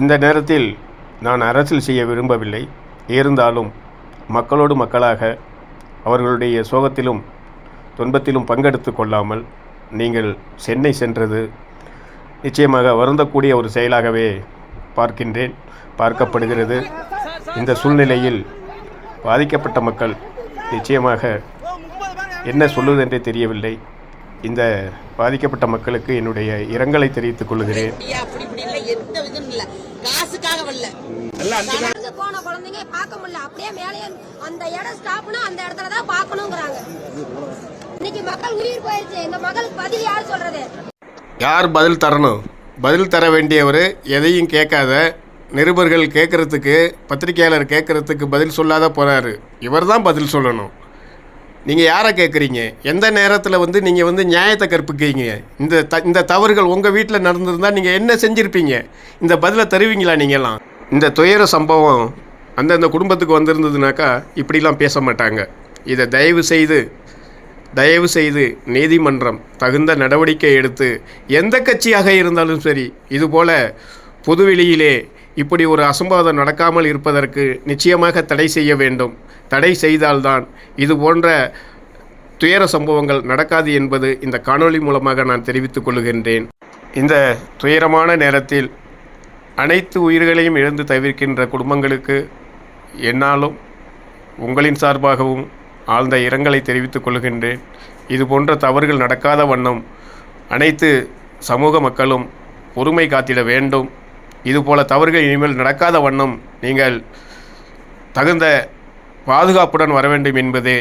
இந்த நேரத்தில் நான் அரசியல் செய்ய விரும்பவில்லை. இருந்தாலும் மக்களோடு மக்களாக அவர்களுடைய சோகத்திலும் துன்பத்திலும் பங்கெடுத்து கொள்ளாமல் நீங்கள் சென்னை சென்றது நிச்சயமாக வருந்தக்கூடிய ஒரு செயலாகவே பார்க்கப்படுகிறது. இந்த சூழ்நிலையில் பாதிக்கப்பட்ட மக்கள் நிச்சயமாக என்ன சொல்லுவதென்றே தெரியவில்லை. இந்த பாதிக்கப்பட்ட மக்களுக்கு என்னுடைய இரங்கலை தெரிவித்துக் கொள்கிறேன். போன குழந்தைங்க பார்க்க முடியல, அப்படியே மேலே அந்த இடம் ஸ்டாப்னா அந்த இடத்துல தான் பார்க்கணுங்கிறாங்க. இன்னைக்கு மக்கள் உயிர் போயிருச்சு. இந்த மக்களுக்கு பதில் யார் சொல்றது? யார் பதில் தரணும்? பதில் தர வேண்டியவர் எதையும் கேட்காத, நிருபர்கள் கேட்கறதுக்கு, பத்திரிகையாளர் கேட்கறதுக்கு பதில் சொல்லாத போறாரு. இவர் தான் பதில் சொல்லணும். நீங்கள் யாரை கேட்குறீங்க? எந்த நேரத்தில் நீங்கள் நியாயத்தை கற்பிக்கிறீங்க? இந்த தவறுகள் உங்கள் வீட்டில் நடந்திருந்தால் நீங்கள் என்ன செஞ்சுருப்பீங்க? இந்த பதிலை தருவீங்களா? நீங்கள்லாம் இந்த துயர சம்பவம் அந்தந்த குடும்பத்துக்கு வந்திருந்ததுனாக்கா இப்படிலாம் பேச மாட்டாங்க. இதை தயவு செய்து நீதிமன்றம் தகுந்த நடவடிக்கை எடுத்து, எந்த கட்சியாக இருந்தாலும் சரி, இதுபோல் பொதுவெளியிலே இப்படி ஒரு அசம்பாவிதம் நடக்காமல் இருப்பதற்கு நிச்சயமாக தடை செய்ய வேண்டும். தடை செய்தால்தான் இது போன்ற துயர சம்பவங்கள் நடக்காது என்பது இந்த காணொளி மூலமாக நான் தெரிவித்துக் கொள்கின்றேன். இந்த துயரமான நேரத்தில் அனைத்து உயிர்களையும் இழந்து தவிர்க்கின்ற குடும்பங்களுக்கு என்னாலும் உங்களின் சார்பாகவும் ஆழ்ந்த இரங்கலை தெரிவித்துக் கொள்கின்றேன். இது போன்ற தவறுகள் நடக்காத வண்ணம் அனைத்து சமூக மக்களும் பொறுமை காத்திட வேண்டும். இதுபோல தவறுகள் இனிமேல் நடக்காத வண்ணம் நீங்கள் தகுந்த பாதுகாப்புடன் வர வேண்டும் என்பதே